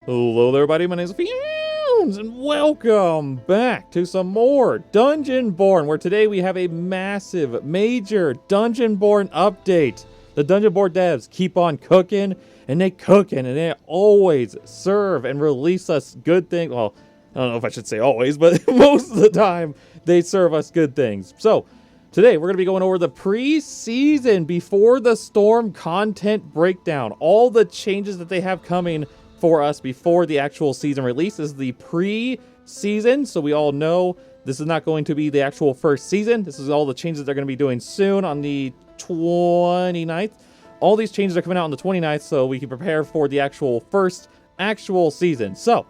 Hello there, everybody. My name is Wolfyowns, and welcome back to some more Dungeonborne, where today we have a massive, major Dungeonborne update. The Dungeonborne devs keep on cooking, and they always serve and release us good things. Well, I don't know if I should say always, but most of the time, they serve us good things. So, today, we're going to be going over the pre-season Before the Storm content breakdown. All the changes that they have coming for us before the actual season release. This is the pre-season, so we all know this is not going to be the actual first season. This is all the changes they're going to be doing soon on the 29th. All these changes are coming out on the 29th, so we can prepare for the actual first actual season. So,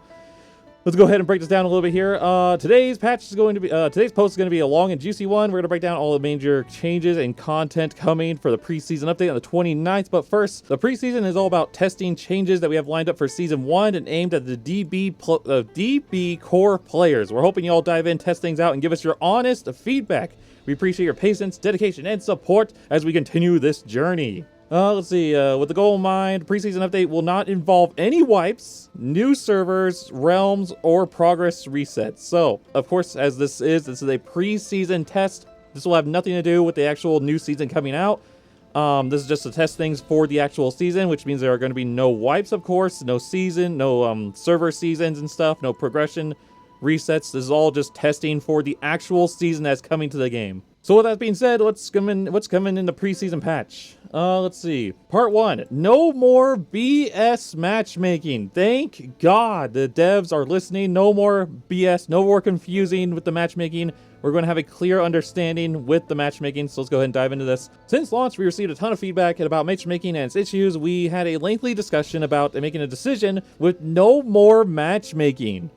let's go ahead and break this down a little bit here. Today's post is going to be a long and juicy one. We're going to break down all the major changes and content coming for the preseason update on the 29th. But first, the preseason is all about testing changes that we have lined up for season 1 and aimed at the DB core players. We're hoping you all dive in, test things out, and give us your honest feedback. We appreciate your patience, dedication, and support as we continue this journey. Let's see, with the goal in mind, preseason update will not involve any wipes, new servers, realms, or progress resets. So, of course, as this is a preseason test. This will have nothing to do with the actual new season coming out. This is just to test things for the actual season, which means there are going to be no wipes, of course, no season, no server seasons and stuff, no progression resets. This is all just testing for the actual season that's coming to the game. So with that being said, what's coming in the preseason patch? Let's see. Part 1. No more BS matchmaking. Thank God the devs are listening. No more BS. No more confusing with the matchmaking. We're going to have a clear understanding with the matchmaking. So let's go ahead and dive into this. Since launch, we received a ton of feedback about matchmaking and its issues. We had a lengthy discussion about making a decision with no more matchmaking.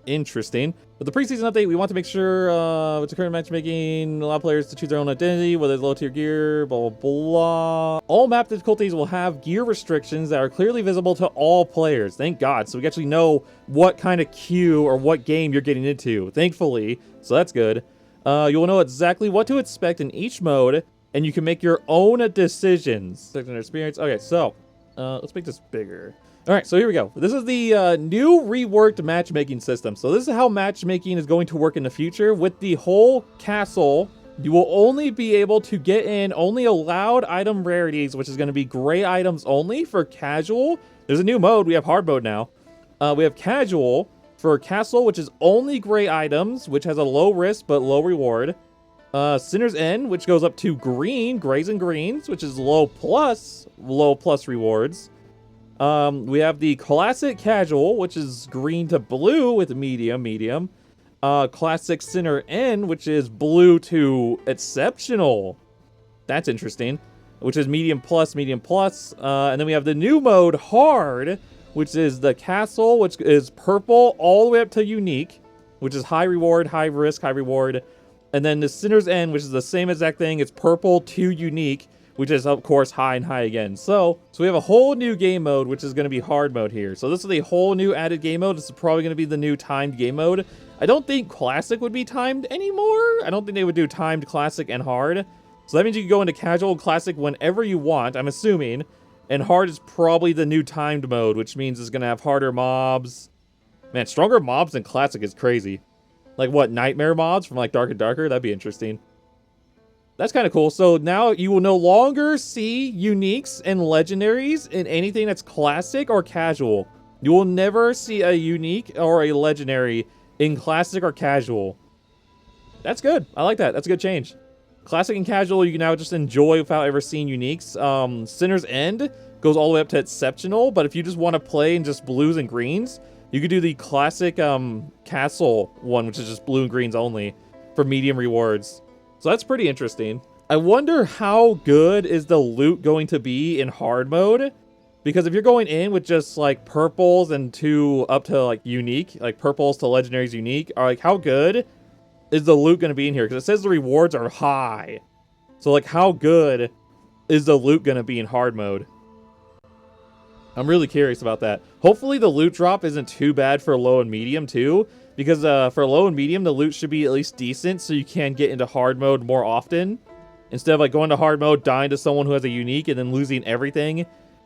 Interesting. With the preseason update, we want to make sure with the current matchmaking, allow players to choose their own identity, whether it's low tier gear, blah, blah, blah. All map difficulties will have gear restrictions that are clearly visible to all players. Thank God. So we actually know what kind of queue or what game you're getting into, thankfully. So that's good. You will know exactly what to expect in each mode, and you can make your own decisions. Second experience. Okay, so let's make this bigger. All right, so here we go. This is the new reworked matchmaking system. So this is how matchmaking is going to work in the future. With the whole castle, you will only be able to get in only allowed item rarities, which is going to be gray items only for casual. There's a new mode. We have hard mode now. We have casual for castle, which is only gray items, which has a low risk but low reward. Sinner's End, which goes up to green, grays and greens, which is low plus rewards. We have the classic casual, which is green to blue with medium. Classic Sinner End, which is blue to exceptional. That's interesting. Which is medium plus. And then we have the new mode, hard, which is the castle, which is purple all the way up to unique, which is high reward, high risk, high reward. And then the Sinner's End, which is the same exact thing. It's purple to unique, which is, of course, high and high again. So we have a whole new game mode, which is going to be hard mode here. So this is a whole new added game mode. This is probably going to be the new timed game mode. I don't think classic would be timed anymore. I don't think they would do timed classic and hard. So that means you can go into casual and classic whenever you want, I'm assuming. And hard is probably the new timed mode, which means it's going to have harder mobs. Man, stronger mobs than classic is crazy. Like what, nightmare mobs from like Dark and Darker? That'd be interesting. That's kind of cool. So now you will no longer see uniques and legendaries in anything that's classic or casual. You will never see a unique or a legendary in classic or casual. That's good. I like that. That's a good change. Classic and casual, you can now just enjoy without ever seeing uniques. Sinner's End goes all the way up to exceptional, but if you just want to play in just blues and greens, you could do the classic castle one, which is just blue and greens only for medium rewards. So that's pretty interesting. I wonder how good is the loot going to be in hard mode? Because if you're going in with just like purples and up to like unique, like purples to legendaries unique, or like how good is the loot going to be in here? Because it says the rewards are high. So like how good is the loot going to be in hard mode? I'm really curious about that. Hopefully the loot drop isn't too bad for low and medium too. Because for low and medium, the loot should be at least decent so you can get into hard mode more often. Instead of like going to hard mode, dying to someone who has a unique, and then losing everything.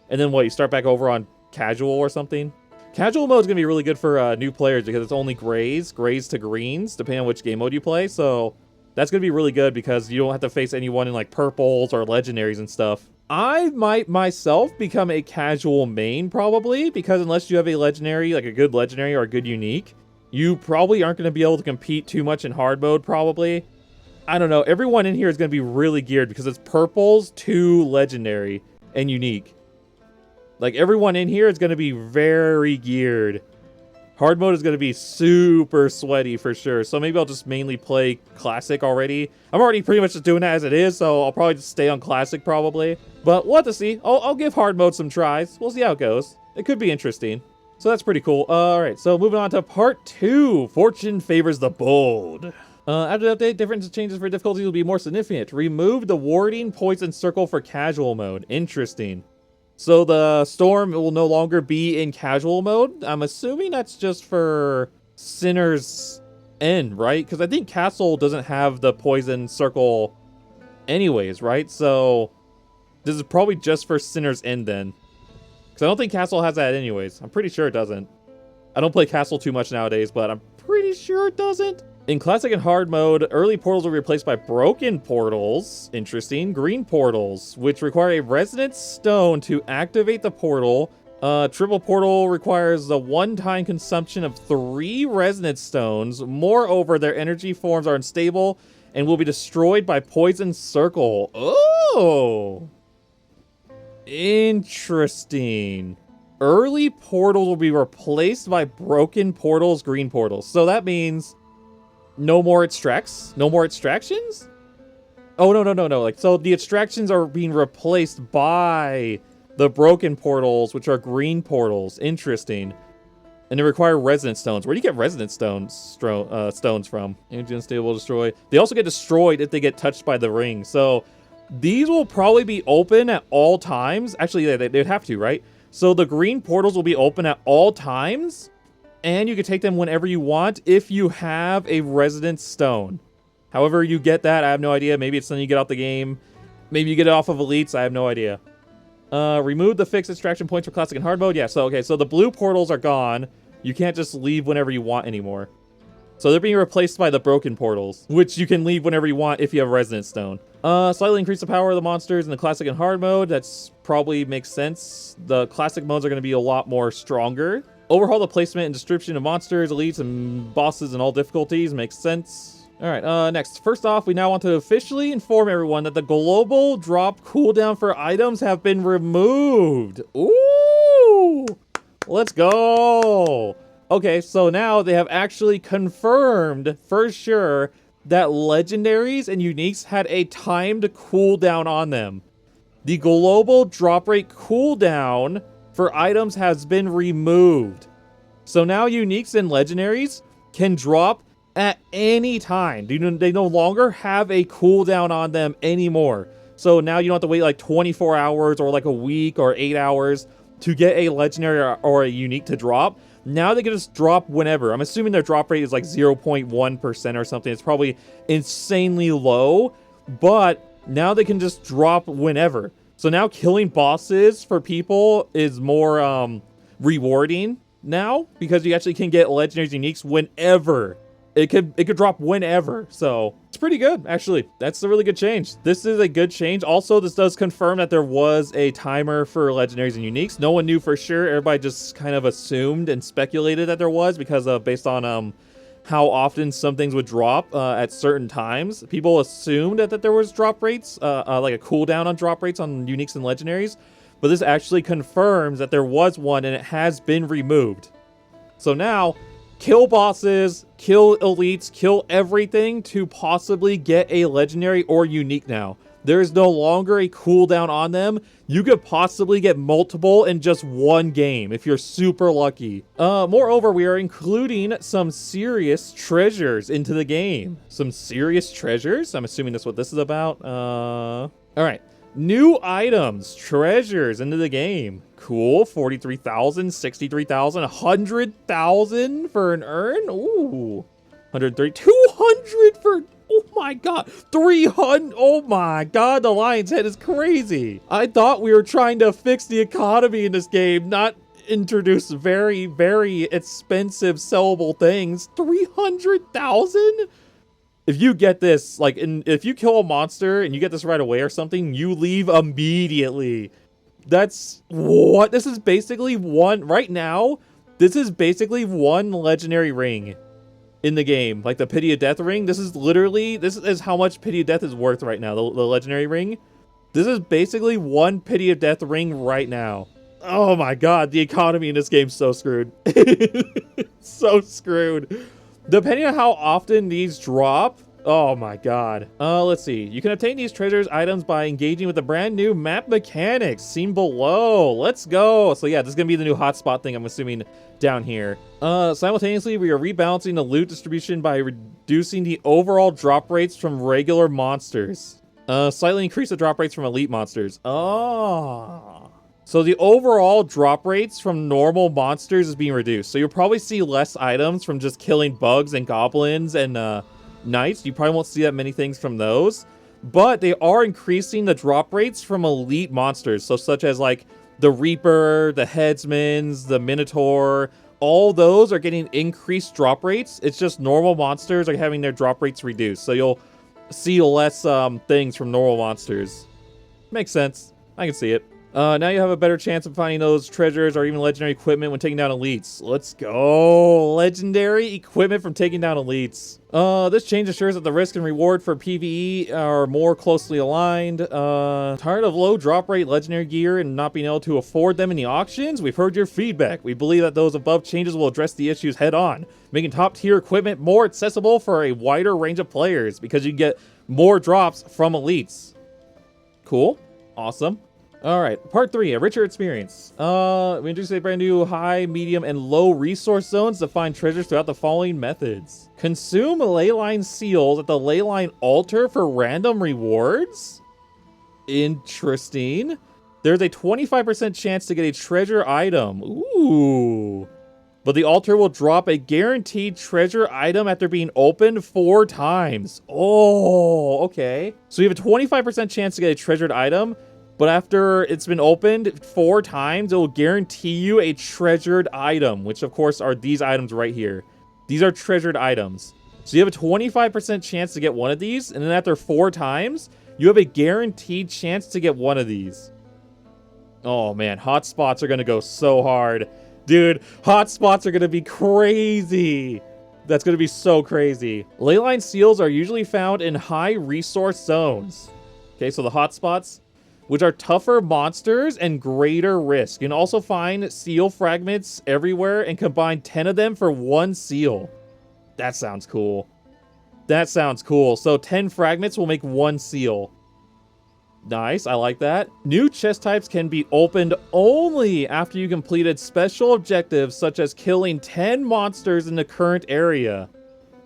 And then what, you start back over on casual or something? Casual mode is going to be really good for new players because it's only grays to greens, depending on which game mode you play. So that's going to be really good because you don't have to face anyone in like purples or legendaries and stuff. I might myself become a casual main probably, because unless you have a legendary, like a good legendary or a good unique, you probably aren't going to be able to compete too much in hard mode probably. I don't know. Everyone in here is going to be really geared because it's purples to legendary and unique. Like everyone in here is going to be very geared. Hard mode is going to be super sweaty for sure. So maybe I'll just mainly play classic already. I'm already pretty much just doing that as it is, so I'll probably just stay on classic probably. But we'll have to see. I'll give hard mode some tries. We'll see how it goes. It could be interesting. So that's pretty cool. Alright, so moving on to part 2. Fortune favors the bold. After the update, different changes for difficulty will be more significant. Remove the warding poison circle for casual mode. Interesting. So the storm will no longer be in casual mode. I'm assuming that's just for Sinner's End, right? Because I think Castle doesn't have the poison circle anyways, right? So this is probably just for Sinner's End then. Because I don't think Castle has that anyways. I'm pretty sure it doesn't. I don't play Castle too much nowadays, but I'm pretty sure it doesn't. In Classic and Hard mode, early portals will be replaced by broken portals. Interesting. Green portals, which require a resonant stone to activate the portal. Triple portal requires a one-time consumption of 3 resonant stones. Moreover, their energy forms are unstable and will be destroyed by poison circle. Oh! Interesting. Early portals will be replaced by broken portals, green portals. So that means no more extracts? No more extractions? Oh, no. Like, so the extractions are being replaced by the broken portals, which are green portals. Interesting. And they require resonant stones. Where do you get resonant stones from? Energy unstable, destroy. They also get destroyed if they get touched by the ring. So these will probably be open at all times. Actually, they'd have to, right? So the green portals will be open at all times. And you can take them whenever you want if you have a resonant stone. However you get that, I have no idea. Maybe it's something you get off the game. Maybe you get it off of elites. I have no idea. Remove the fixed extraction points for classic and hard mode. Yeah, so okay, so the blue portals are gone. You can't just leave whenever you want anymore. So they're being replaced by the broken portals, which you can leave whenever you want if you have a resonant stone. Slightly increase the power of the monsters in the classic and hard mode. That's probably makes sense. The classic modes are going to be a lot more stronger. Overhaul the placement and description of monsters, elites, and bosses in all difficulties. Makes sense. Alright, next. First off, we now want to officially inform everyone that the global drop cooldown for items have been removed. Ooh! Let's go! Okay, so now they have actually confirmed for sure that legendaries and uniques had a timed cooldown on them. The global drop rate cooldown for items has been removed. So now uniques and legendaries can drop at any time. They no longer have a cooldown on them anymore. So now you don't have to wait like 24 hours or like a week or 8 hours to get a legendary or a unique to drop. Now they can just drop whenever. I'm assuming their drop rate is like 0.1% or something. It's probably insanely low, but now they can just drop whenever. So now killing bosses for people is more rewarding now because you actually can get legendaries uniques whenever. It could drop whenever. So it's pretty good, actually. That's a really good change. This is a good change. Also, this does confirm that there was a timer for legendaries and uniques. No one knew for sure. Everybody just kind of assumed and speculated that there was because of based on how often some things would drop at certain times. People assumed that there was drop rates, like a cooldown on drop rates on uniques and legendaries. But this actually confirms that there was one and it has been removed. So now, kill bosses, kill elites, kill everything to possibly get a legendary or unique now. There is no longer a cooldown on them. You could possibly get multiple in just one game if you're super lucky. Moreover, we are including some serious treasures into the game. Some serious treasures? I'm assuming that's what this is about. All right. New items, treasures into the game. Cool. 43,000, 63,000, 100,000 for an urn. Ooh. 130, 200 for, oh my god, 300. Oh my god, the lion's head is crazy. I thought we were trying to fix the economy in this game, not introduce very, very expensive sellable things. 300,000? If you get this, like, if you kill a monster and you get this right away or something, you leave immediately. That's what this is basically one right now. This is basically one legendary ring in the game, like the Pity of Death ring. This is how much Pity of Death is worth right now. The legendary ring. This is basically one Pity of Death ring right now. Oh my god, the economy in this game's so screwed. So screwed. Depending on how often these drop, oh my god. Let's see. You can obtain these treasures items by engaging with the brand new map mechanics seen below. Let's go. So yeah, this is gonna be the new hotspot thing, I'm assuming, down here. Simultaneously, we are rebalancing the loot distribution by reducing the overall drop rates from regular monsters. Slightly increase the drop rates from elite monsters. Oh. So the overall drop rates from normal monsters is being reduced. So you'll probably see less items from just killing bugs and goblins and knights. You probably won't see that many things from those. But they are increasing the drop rates from elite monsters. So such as like the Reaper, the Headsmans, the Minotaur. All those are getting increased drop rates. It's just normal monsters are having their drop rates reduced. So you'll see less things from normal monsters. Makes sense. I can see it. Now you have a better chance of finding those treasures or even legendary equipment when taking down elites. Let's go. Legendary equipment from taking down elites. This change assures that the risk and reward for PvE are more closely aligned. Tired of low drop rate legendary gear and not being able to afford them in the auctions? We've heard your feedback. We believe that those above changes will address the issues head on, making top tier equipment more accessible for a wider range of players because you get more drops from elites. Cool. Awesome. Alright, part 3, a richer experience. We introduced a brand new high, medium, and low resource zones to find treasures throughout the following methods. Consume leyline seals at the leyline altar for random rewards? Interesting. There's a 25% chance to get a treasure item. Ooh. But the altar will drop a guaranteed treasure item after being opened 4 times. Oh, okay. So you have a 25% chance to get a treasured item, but after it's been opened 4 times, it will guarantee you a treasured item, which of course are these items right here. These are treasured items. So you have a 25% chance to get one of these, and then after 4 times, you have a guaranteed chance to get one of these. Oh man, hotspots are gonna go so hard. Dude, hotspots are gonna be crazy. That's gonna be so crazy. Leyline seals are usually found in high resource zones. Okay, so the hotspots, which are tougher monsters and greater risk. You can also find seal fragments everywhere and combine 10 of them for 1 seal. That sounds cool. That sounds cool. So 10 fragments will make 1 seal. Nice, I like that. New chest types can be opened only after you completed special objectives such as killing 10 monsters in the current area.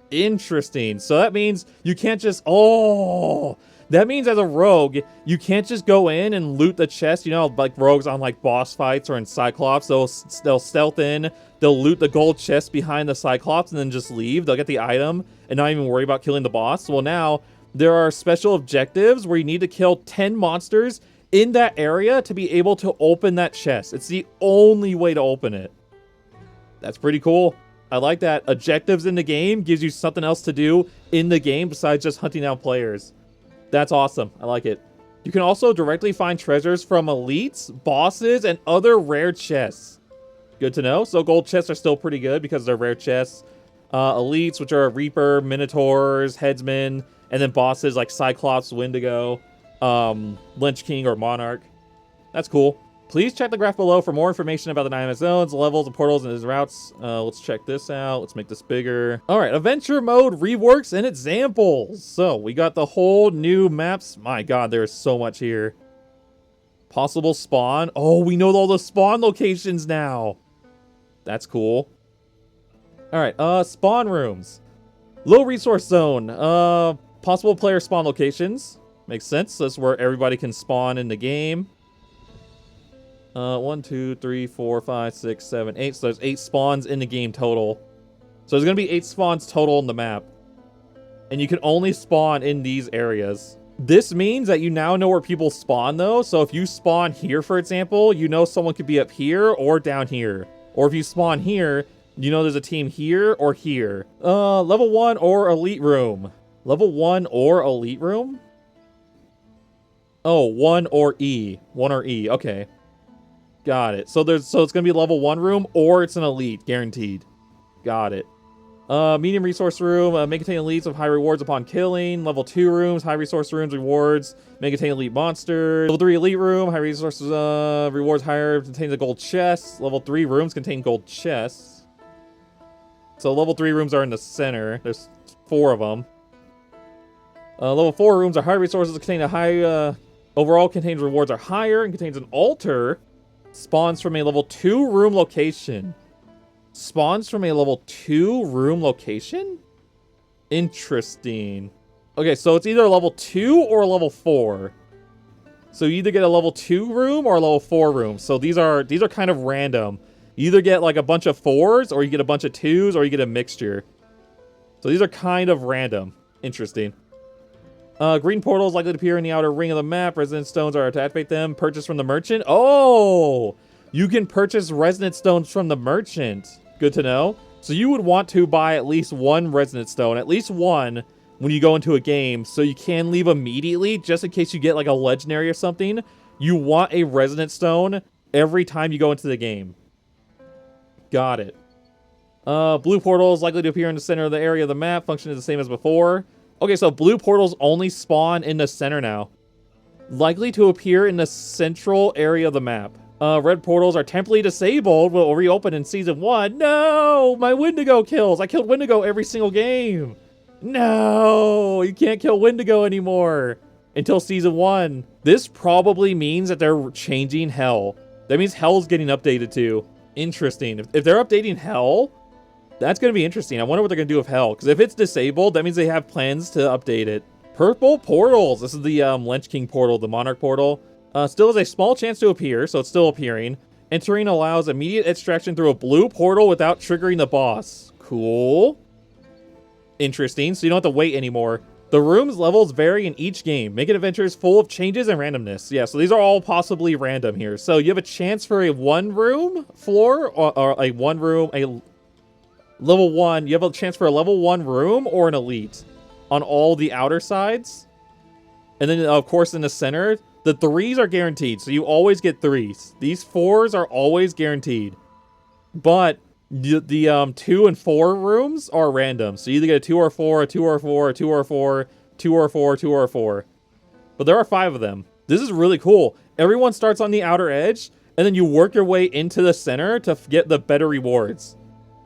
Interesting. So that means you can't just... Oh... That means as a rogue, you can't just go in and loot the chest. You know, like rogues on like boss fights or in Cyclops, they'll stealth in, they'll loot the gold chest behind the Cyclops and then just leave. They'll get the item and not even worry about killing the boss. Well, now there are special objectives where you need to kill 10 monsters in that area to be able to open that chest. It's the only way to open it. That's pretty cool. I like that. Objectives in the game gives you something else to do in the game besides just hunting down players. That's awesome. I like it. You can also directly find treasures from elites, bosses, and other rare chests. Good to know. So gold chests are still pretty good because they're rare chests. Elites, which are Reaper, Minotaurs, Headsmen, and then bosses like Cyclops, Wendigo, Lynch King, or Monarch. That's cool. Please check the graph below for more information about the dynamic zones, levels, and portals, and its routes. Let's check this out. Let's make this bigger. All right, adventure mode, reworks, and examples. So we got the whole new maps. My god, there's so much here. Possible spawn. Oh, we know all the spawn locations now. That's cool. All right, spawn rooms. Low resource zone. Possible player spawn locations. Makes sense. That's where everybody can spawn in the game. 1, 2, 3, 4, 5, 6, 7, 8. So there's 8 spawns in the game total. So there's going to be 8 spawns total in the map. And you can only spawn in these areas. This means that you now know where people spawn, though. So if you spawn here, for example, you know someone could be up here or down here. Or if you spawn here, you know there's a team here or here. Level 1 or elite room. Level 1 or elite room? Oh, 1 or E. 1 or E. Okay. Got it. So it's gonna be level 1 room or it's an elite, guaranteed. Got it. Medium resource room, may contain elites of high rewards upon killing. Level 2 rooms, high resource rooms, rewards, may contain elite monsters. Level 3 elite room, high resources, rewards higher, contains a gold chest. Level 3 rooms contain gold chests. So level 3 rooms are in the center. There's 4 of them. Level 4 rooms are high resources, contain a high, overall contains rewards are higher and contains an altar. Spawns from a level 2 room location. Spawns from a level 2 room location? Interesting. Okay, so it's either a level 2 or a level 4. So you either get a level 2 room or a level 4 room. So these are kind of random. You either get like a bunch of 4s or you get a bunch of 2s or you get a mixture. So these are kind of random. Interesting. Green portals likely to appear in the outer ring of the map. Resonant stones are to activate them. Purchase from the merchant. Oh! You can purchase resonant stones from the merchant. Good to know. So you would want to buy at least 1 resonant stone. At least 1 when you go into a game. So you can leave immediately. Just in case you get like a legendary or something. You want a resonant stone every time you go into the game. Got it. Blue portals likely to appear in the center of the area of the map. Function is the same as before. Okay, so blue portals only spawn in the center now. Likely to appear in the central area of the map. Red portals are temporarily disabled. Will reopen in Season 1. No! My Wendigo kills! I killed Wendigo every single game! No! You can't kill Wendigo anymore! Until Season 1. This probably means that they're changing Hell. That means Hell's getting updated too. Interesting. If they're updating Hell, that's going to be interesting. I wonder what they're going to do with Hell. Because if it's disabled, that means they have plans to update it. Purple portals. This is the Lynch King portal, the Monarch portal. Still has a small chance to appear, so it's still appearing. Entering allows immediate extraction through a blue portal without triggering the boss. Cool. Interesting. So you don't have to wait anymore. The room's levels vary in each game, making adventures full of changes and randomness. Yeah, so these are all possibly random here. So you have a chance for a 1-room floor, or a 1-room, a level 1. You have a chance for a level 1 room or an elite on all the outer sides. And then, of course, in the center, the 3s are guaranteed. So you always get 3s. These 4s are always guaranteed. But the 2 and 4 rooms are random. So you either get a 2 or 4, a 2 or 4, a 2 or 4, 2 or 4, 2 or 4. But there are 5 of them. This is really cool. Everyone starts on the outer edge, and then you work your way into the center to get the better rewards.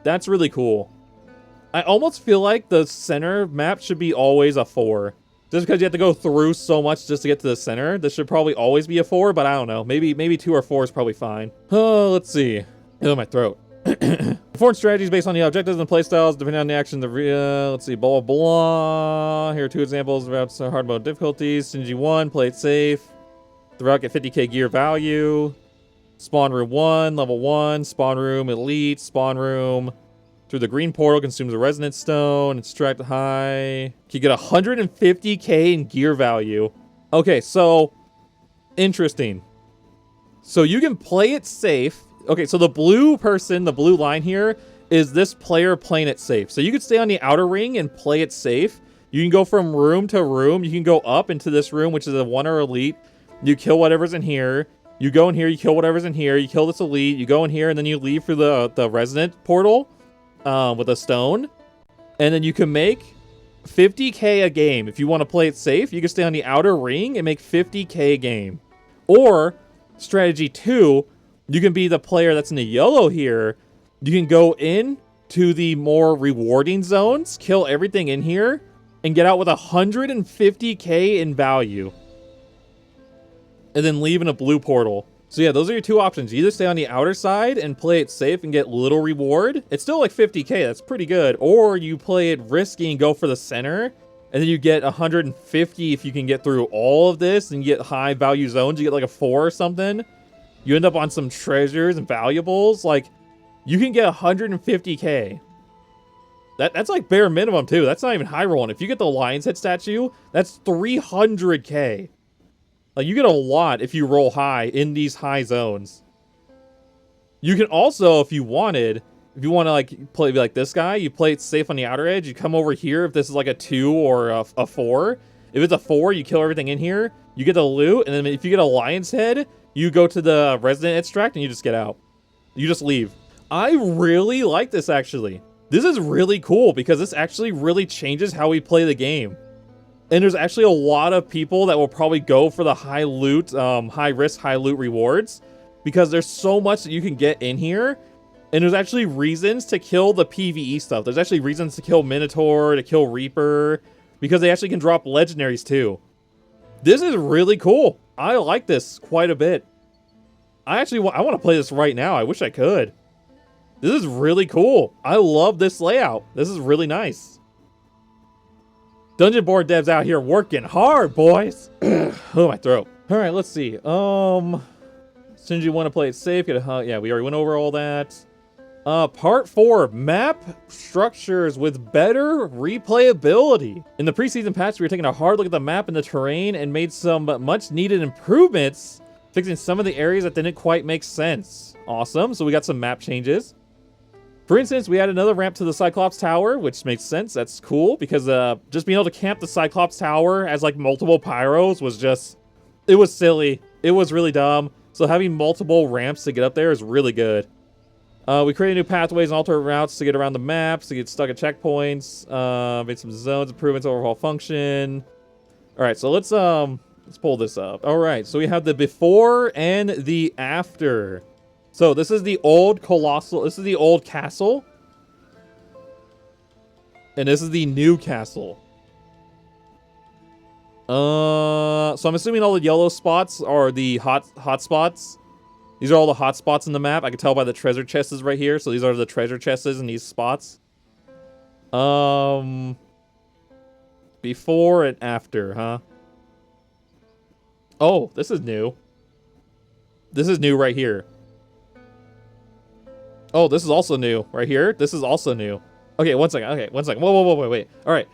That's really cool. I almost feel like the center map should be always a 4. Just because you have to go through so much just to get to the center. This should probably always be a 4, but I don't know. Maybe 2 or 4 is probably fine. Oh, let's see. Oh, my throat. Perform strategies based on the objectives and playstyles, depending on the action. Let's see, blah, blah, blah. Here are 2 examples about hard mode difficulties. Stingy 1, play it safe. The route get 50k gear value. Spawn room 1, level 1. Spawn room elite. Spawn room through the green portal consumes a resonant stone. Extract high. You get 150k in gear value. Okay, so interesting. So you can play it safe. Okay, so the blue person, the blue line here, is this player playing it safe. So you could stay on the outer ring and play it safe. You can go from room to room. You can go up into this room, which is a 1 or elite. You kill whatever's in here. You go in here, you kill whatever's in here. You kill this elite. You go in here, and then you leave through the resonant portal with a stone. And then you can make 50k a game. If you want to play it safe, you can stay on the outer ring and make 50k a game. Or, strategy 2, you can be the player that's in the yellow here. You can go in to the more rewarding zones, kill everything in here, and get out with 150k in value. And then leave in a blue portal. So yeah, those are your 2 options. You either stay on the outer side and play it safe and get little reward. It's still like 50k, that's pretty good. Or you play it risky and go for the center. And then you get 150 if you can get through all of this and you get high value zones. You get like a 4 or something. You end up on some treasures and valuables. Like, you can get 150k. That's like bare minimum too. That's not even high rolling. If you get the lion's head statue, that's 300k. Like, you get a lot if you roll high in these high zones. You can also, if you want to like play like this guy, you play it safe on the outer edge. You come over here if this is like a 2 or a 4. If it's a 4, you kill everything in here. You get the loot, and then if you get a lion's head, you go to the resident extract and you just get out. You just leave. I really like this, actually. This is really cool because this actually really changes how we play the game. And there's actually a lot of people that will probably go for the high loot, high risk, high loot rewards, because there's so much that you can get in here. And there's actually reasons to kill the PvE stuff. There's actually reasons to kill Minotaur, to kill Reaper, because they actually can drop legendaries too. This is really cool. I like this quite a bit. I want to play this right now. I wish I could. This is really cool. I love this layout. This is really nice. Dungeonborne devs out here working hard, boys. Oh, my throat. All right, let's see. Since you want to play it safe, yeah, we already went over all that. Part 4, map structures with better replayability. In the preseason patch, we were taking a hard look at the map and the terrain and made some much needed improvements, fixing some of the areas that didn't quite make sense. Awesome, so we got some map changes. For instance, we added another ramp to the Cyclops Tower, which makes sense. That's cool, because just being able to camp the Cyclops Tower as like multiple pyros was just, it was silly. It was really dumb. So having multiple ramps to get up there is really good. We created new pathways and alternate routes to get around the maps, to get stuck at checkpoints. Made some zones improvements, overhaul function. All right, so let's pull this up. All right, so we have the before and the after. So this is the old colossal. This is the old castle, and this is the new castle. So I'm assuming all the yellow spots are the hot spots. These are all the hot spots in the map. I can tell by the treasure chests right here. So these are the treasure chests in these spots. Before and after, huh? Oh, this is new. This is new right here. Oh, this is also new right here. This is also new. Okay, one second. Okay, one second. Whoa, wait. All right.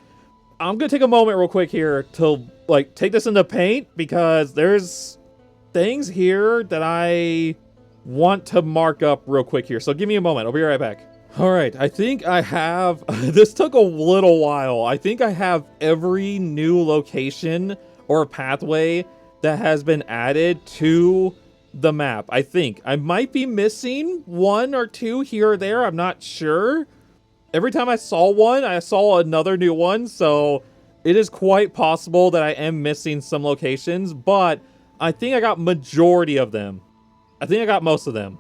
I'm going to take a moment real quick here to, like, take this into paint because there's things here that I want to mark up real quick here. So give me a moment. I'll be right back. All right. I think I have... This took a little while. I think I have every new location or pathway that has been added to the map. I think. I might be missing 1 or 2 here or there. I'm not sure. Every time I saw one, I saw another new one. So it is quite possible that I am missing some locations, but I think I got majority of them. I think I got most of them.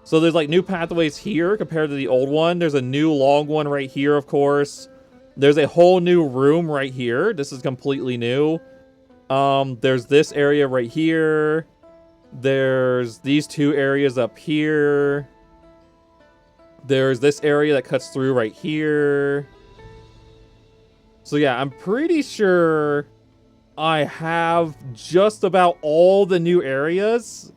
So there's like new pathways here compared to the old one. There's a new long one right here, of course. There's a whole new room right here. This is completely new. There's this area right here. There's these 2 areas up here. There's this area that cuts through right here. So yeah, I'm pretty sure I have just about all the new areas.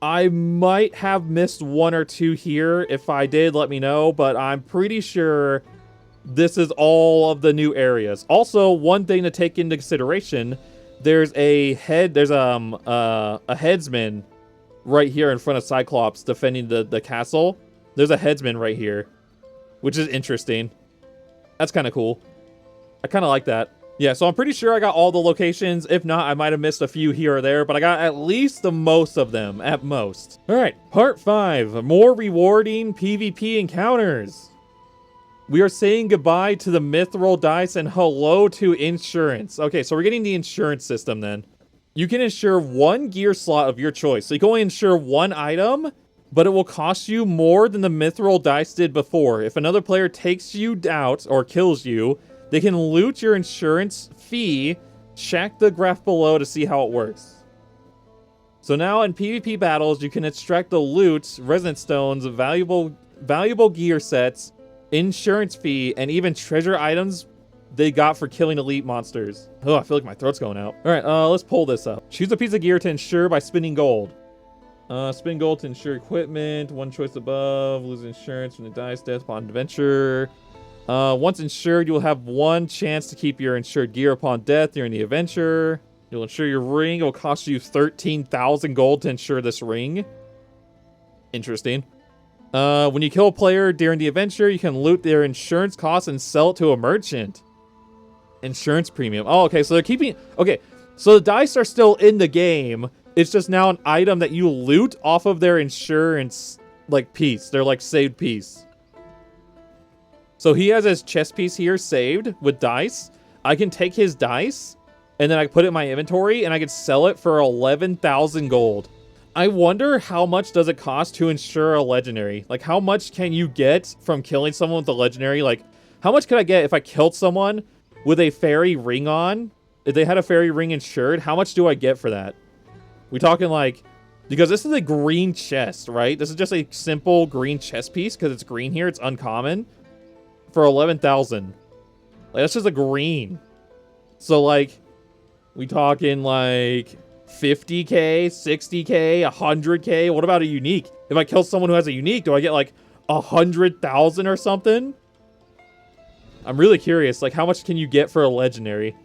I might have missed 1 or 2 here. If I did, let me know. But I'm pretty sure this is all of the new areas. Also, one thing to take into consideration, there's a headsman right here in front of Cyclops defending the castle. There's a headsman right here, which is interesting. That's kind of cool. I kind of like that. Yeah, so I'm pretty sure I got all the locations. If not, I might have missed a few here or there, but I got at least the most of them, at most. All right, part 5, more rewarding PvP encounters. We are saying goodbye to the mithril dice and hello to insurance. Okay, so we're getting the insurance system then. You can insure 1 gear slot of your choice. So you can only insure 1 item, but it will cost you more than the mithril dice did before. If another player takes you out or kills you, they can loot your insurance fee. Check the graph below to see how it works. So now in PvP battles, you can extract the loot, resonance stones, valuable gear sets, insurance fee, and even treasure items they got for killing elite monsters. Oh, I feel like my throat's going out. All right, let's pull this up. Choose a piece of gear to insure by spending gold. Spend gold to insure equipment. 1 choice above. Lose insurance from the dice death upon adventure. Once insured, you will have one chance to keep your insured gear upon death during the adventure. You'll insure your ring. It will cost you 13,000 gold to insure this ring. Interesting. When you kill a player during the adventure, you can loot their insurance costs and sell it to a merchant. Insurance premium. Oh, okay, so they're keeping... Okay, so the dice are still in the game. It's just now an item that you loot off of their insurance, like, piece. Their, like, saved piece. So he has his chess piece here saved with dice. I can take his dice, and then I put it in my inventory, and I can sell it for 11,000 gold. I wonder how much does it cost to insure a legendary? Like, how much can you get from killing someone with a legendary? Like, how much could I get if I killed someone with a fairy ring on? If they had a fairy ring insured, how much do I get for that? We talking like... Because this is a green chest, right? This is just a simple green chest piece because it's green here. It's uncommon. For 11,000. Like, that's just a green. So, like, we talking like 50k, 60k, 100k. What about a unique? If I kill someone who has a unique, do I get like 100,000 or something? I'm really curious. Like, how much can you get for a legendary?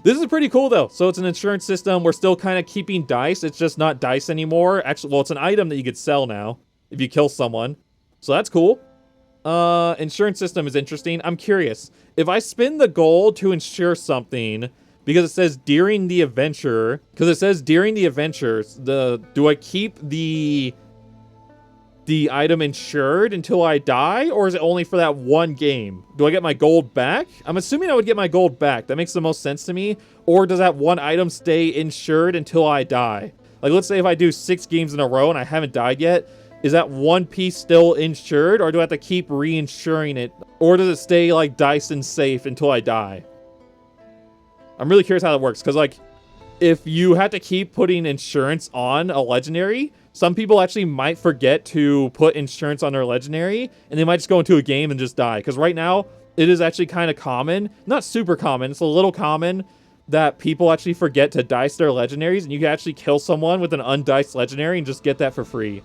This is pretty cool, though. So it's an insurance system. We're still kind of keeping dice. It's just not dice anymore. Actually, well, it's an item that you could sell now if you kill someone. So that's cool. Insurance system is interesting. I'm curious. If I spend the gold to insure something, because it says during the adventure, do I keep the item insured until I die, or is it only for that one game? Do I get my gold back? I'm assuming I would get my gold back. That makes the most sense to me. Or does that one item stay insured until I die? Like, let's say if I do 6 games in a row and I haven't died yet, is that one piece still insured, or do I have to keep reinsuring it? Or does it stay, like, diced and safe until I die? I'm really curious how that works, because, like, if you have to keep putting insurance on a legendary, some people actually might forget to put insurance on their legendary, and they might just go into a game and just die. Because right now, it is actually kind of common. Not super common, it's a little common that people actually forget to dice their legendaries, and you can actually kill someone with an undiced legendary and just get that for free.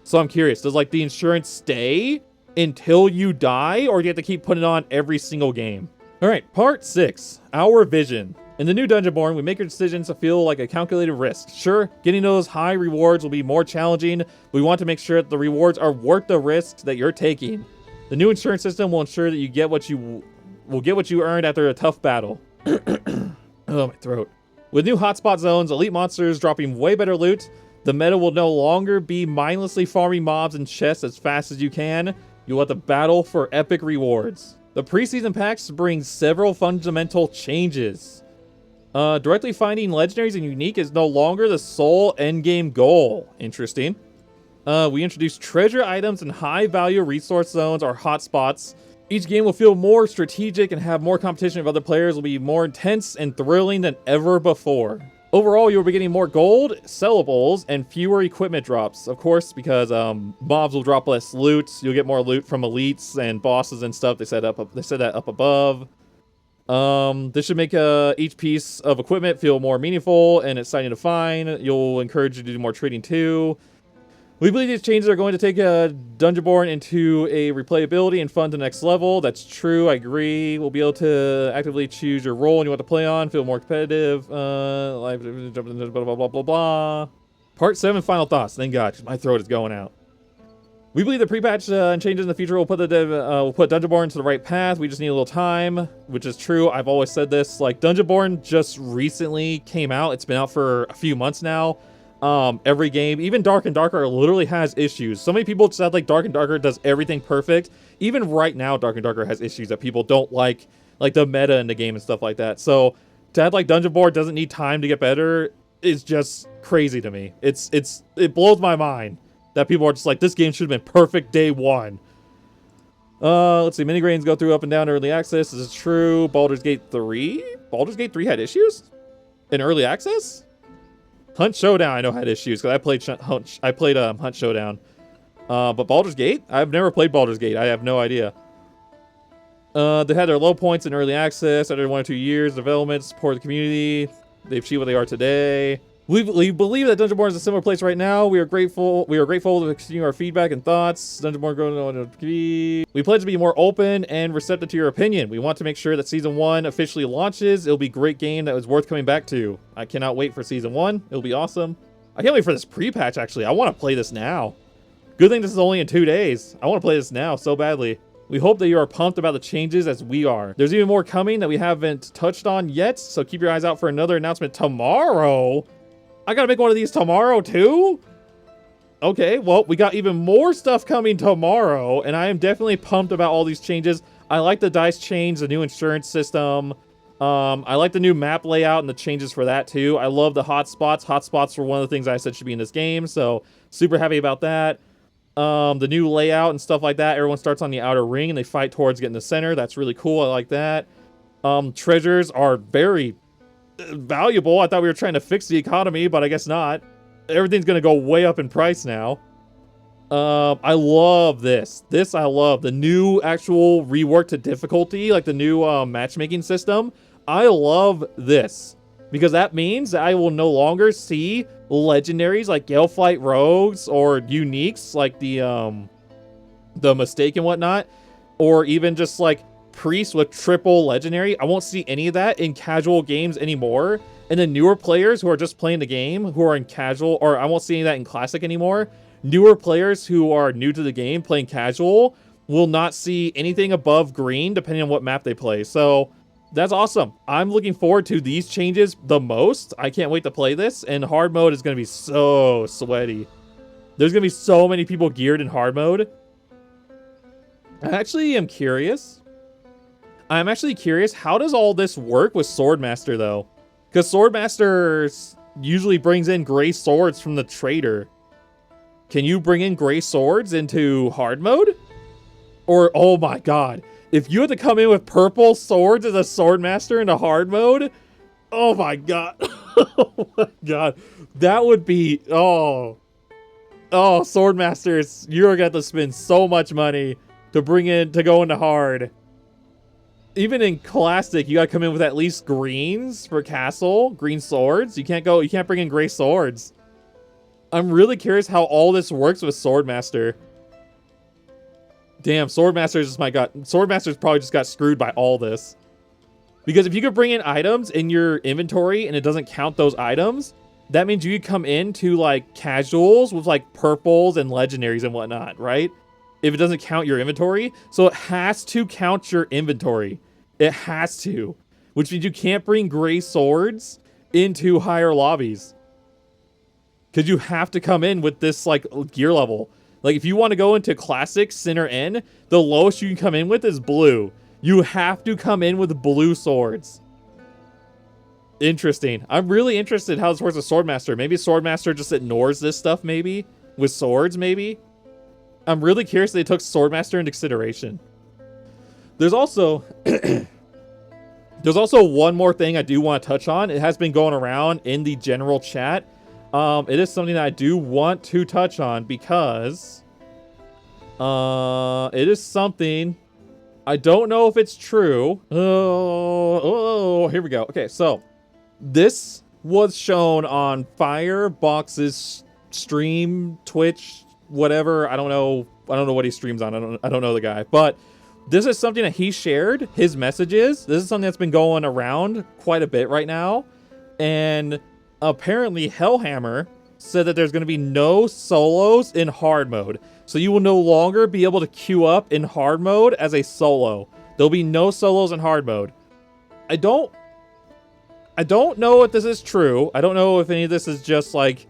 So I'm curious, does, like, the insurance stay until you die, or do you have to keep putting it on every single game? Alright, part 6, Our Vision. In the new Dungeonborne, we make your decisions to feel like a calculated risk. Sure, getting those high rewards will be more challenging, but we want to make sure that the rewards are worth the risks that you're taking. The new insurance system will ensure that you get what you earned after a tough battle. Oh, my throat. With new hotspot zones, elite monsters dropping way better loot, the meta will no longer be mindlessly farming mobs and chests as fast as you can. You'll have to battle for epic rewards. The preseason packs bring several fundamental changes. Directly finding legendaries and unique is no longer the sole endgame goal. Interesting. We introduced treasure items and high-value resource zones, or hotspots. Each game will feel more strategic and have more competition with other players. Will be more intense and thrilling than ever before. Overall, you'll be getting more gold, sellables, and fewer equipment drops. Of course, because mobs will drop less loot. You'll get more loot from elites and bosses and stuff. They said that up above. This should make each piece of equipment feel more meaningful and exciting to find. You'll encourage you to do more trading too. We believe these changes are going to take Dungeonborne into a replayability and fun to the next level. That's true, I agree. We'll be able to actively choose your role and you want to play on, feel more competitive. Blah, blah, blah, blah, blah. Part 7, final thoughts. Thank God, my throat is going out. We believe the pre-patch and changes in the future will put Dungeonborne to the right path. We just need a little time, which is true. I've always said this. Like, Dungeonborne just recently came out. It's been out for a few months now. Every game, even Dark and Darker, literally has issues. So many people said, like, Dark and Darker does everything perfect. Even right now, Dark and Darker has issues that people don't like the meta in the game and stuff like that. So to add, like, Dungeonborne doesn't need time to get better is just crazy to me. It blows my mind that people are just like, this game should have been perfect day one. Let's see, mini-grains go through up and down early access. This is true. Baldur's Gate 3? Baldur's Gate 3 had issues? In early access? Hunt Showdown, I know, had issues, because I played Hunt Showdown. But Baldur's Gate? I've never played Baldur's Gate. I have no idea. They had their low points in early access after 1 or 2 years. Development, support the community. They've achieved what they are today. We believe that Dungeonborne is a similar place right now. We are grateful to continue our feedback and thoughts. Dungeonborne going on. We pledge to be more open and receptive to your opinion. We want to make sure that Season 1 officially launches. It'll be a great game that was worth coming back to. I cannot wait for Season 1. It'll be awesome. I can't wait for this pre-patch, actually. I want to play this now. Good thing this is only in 2 days. I want to play this now so badly. We hope that you are pumped about the changes as we are. There's even more coming that we haven't touched on yet, so keep your eyes out for another announcement tomorrow. I gotta make one of these tomorrow too? Okay, well, we got even more stuff coming tomorrow, and I am definitely pumped about all these changes. I like the dice change, the new insurance system. I like the new map layout and the changes for that too. I love the hotspots. Hotspots were one of the things I said should be in this game, so super happy about that. The new layout and stuff like that. Everyone starts on the outer ring and they fight towards getting the center. That's really cool. I like that. Treasures are very valuable. I thought we were trying to fix the economy, but I guess not. Everything's gonna go way up in price now. I love this. I love the new actual rework to difficulty, like the new matchmaking system. I love this because that means that I will no longer see legendaries like Galeflight Rogues or uniques like the Mistake and whatnot, or even just like priests with triple legendary. I won't see any of that in casual games anymore. And the newer players who are just playing the game, who are in casual, or I won't see any of that in classic anymore. Newer players who are new to the game playing casual will not see anything above green depending on what map they play. So that's awesome. I'm looking forward to these changes the most. I can't wait to play this, and hard mode is going to be so sweaty. There's going to be so many people geared in hard mode. I actually am curious. I'm actually curious, how does all this work with Swordmaster, though? Because Swordmaster usually brings in gray swords from the trader. Can you bring in gray swords into hard mode? Or, oh my god, if you had to come in with purple swords as a Swordmaster into hard mode, oh my god. Oh my god. That would be, oh, Swordmasters, you're going to have to spend so much money to go into hard. Even in classic, you gotta come in with at least greens for castle, green swords. You can't bring in gray swords. I'm really curious how all this works with Swordmaster. Damn, Swordmaster's probably just got screwed by all this. Because if you could bring in items in your inventory and it doesn't count those items, that means you could come into like casuals with like purples and legendaries and whatnot, right? If it doesn't count your inventory. So it has to count your inventory. It has to. Which means you can't bring gray swords into higher lobbies. Because you have to come in with this like gear level. Like if you want to go into classic center N, the lowest you can come in with is blue. You have to come in with blue swords. Interesting. I'm really interested how this works with Swordmaster. Maybe Swordmaster just ignores this stuff maybe. With swords maybe. I'm really curious they took Swordmaster into consideration. There's also one more thing I do want to touch on. It has been going around in the general chat. It is something that I do want to touch on because it is something I don't know if it's true. Oh, here we go. Okay, so this was shown on Firebox's stream, Twitch, whatever. I don't know what he streams on. I don't know the guy, but this is something that he shared, his messages. This is something that's been going around quite a bit right now. And apparently Hellhammer said that there's going to be no solos in hard mode. So you will no longer be able to queue up in hard mode as a solo. There'll be no solos in hard mode. I don't know if this is true. I don't know if any of this is just like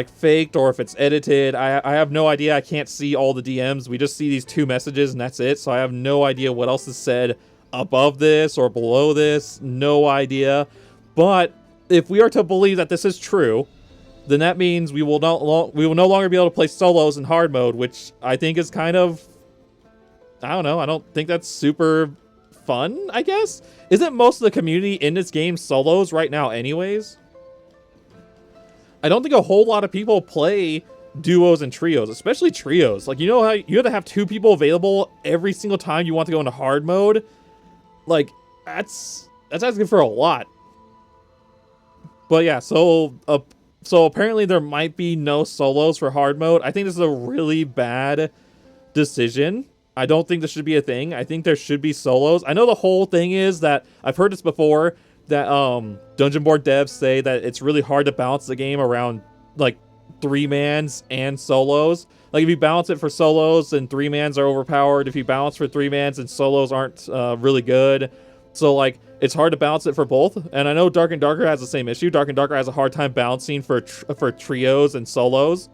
faked or if it's edited. I have no idea. I can't see all the DMs. We just see these two messages and that's it. So I have no idea what else is said above this or below this. No idea. But if we are to believe that this is true, then that means we will no longer be able to play solos in hard mode, which I think is kind of, I don't know. I don't think that's super fun, I guess. Isn't most of the community in this game solos right now anyways? I don't think a whole lot of people play duos and trios, especially trios. Like, you know how you have to have two people available every single time you want to go into hard mode? Like, that's asking for a lot. But yeah, so apparently there might be no solos for hard mode. I think this is a really bad decision. I don't think this should be a thing. I think there should be solos. I know the whole thing is that I've heard this before, that Dungeonborne devs say that it's really hard to balance the game around like 3-mans and solos. Like if you balance it for solos, then 3-mans are overpowered. If you balance for 3-mans, and solos aren't really good. So like it's hard to balance it for both. And I know Dark and Darker has the same issue. Dark and Darker has a hard time balancing for trios and solos.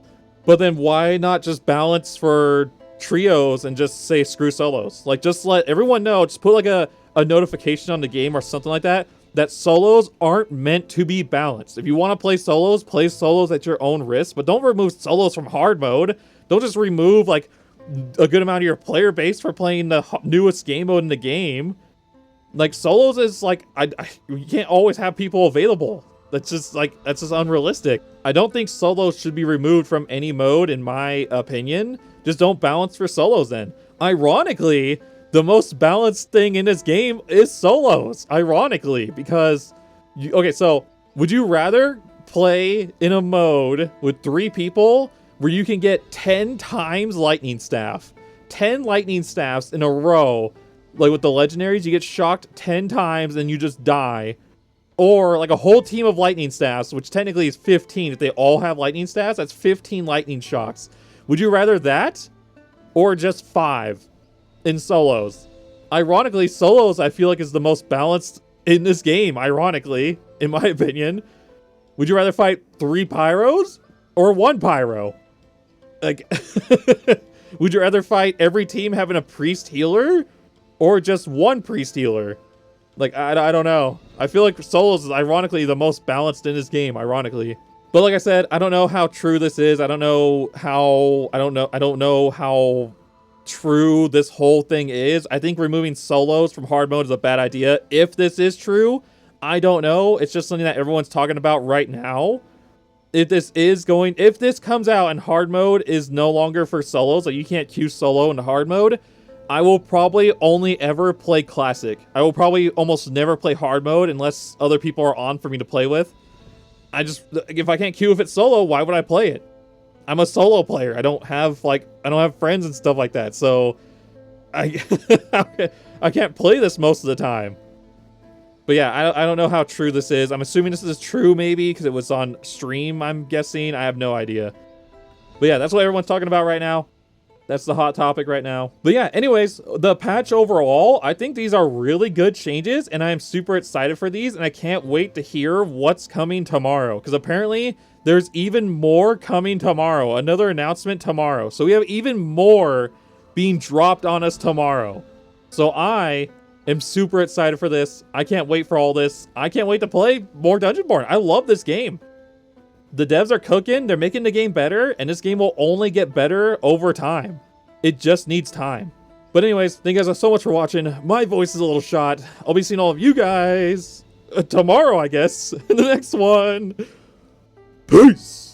But then why not just balance for trios and just say screw solos? Like just let everyone know, just put like a notification on the game or something like that, that solos aren't meant to be balanced. If you want to play solos at your own risk, but don't remove solos from hard mode. Don't just remove like a good amount of your player base for playing the newest game mode in the game. Like solos is like, you can't always have people available. That's just unrealistic. I don't think solos should be removed from any mode, in my opinion. Just don't balance for solos then. Ironically, the most balanced thing in this game is solos. Ironically, because okay, so would you rather play in a mode with 3 people where you can get 10 times lightning staff, 10 lightning staffs in a row? Like with the legendaries, you get shocked 10 times and you just die. Or like a whole team of lightning staffs, which technically is 15. If they all have lightning staffs, that's 15 lightning shocks. Would you rather that or just 5 in solos? Ironically, solos I feel like is the most balanced in this game, ironically, in my opinion. Would you rather fight 3 pyros or 1 pyro? Like, would you rather fight every team having a priest healer or just 1 priest healer? Like, I don't know. I feel like solos is ironically the most balanced in this game, ironically. But like I said, I don't know how true this is. I don't know how true this whole thing is. I think removing solos from hard mode is a bad idea. If this is true, I don't know. It's just something that everyone's talking about right now. If this comes out and hard mode is no longer for solos, like you can't queue solo into hard mode, I will probably only ever play classic. I will probably almost never play hard mode unless other people are on for me to play with. If I can't queue if it's solo, why would I play it? I'm a solo player. I don't have friends and stuff like that. So I I can't play this most of the time. But yeah, I don't know how true this is. I'm assuming this is true maybe because it was on stream, I'm guessing. I have no idea. But yeah, that's what everyone's talking about right now. That's the hot topic right now. But yeah, anyways, the patch overall, I think these are really good changes, and I am super excited for these, and I can't wait to hear what's coming tomorrow, because apparently there's even more coming tomorrow. Another announcement tomorrow. So we have even more being dropped on us tomorrow. So I am super excited for this. I can't wait for all this. I can't wait to play more Dungeonborne. I love this game. The devs are cooking, they're making the game better, and this game will only get better over time. It just needs time. But anyways, thank you guys so much for watching. My voice is a little shot. I'll be seeing all of you guys tomorrow, I guess, in the next one. Peace!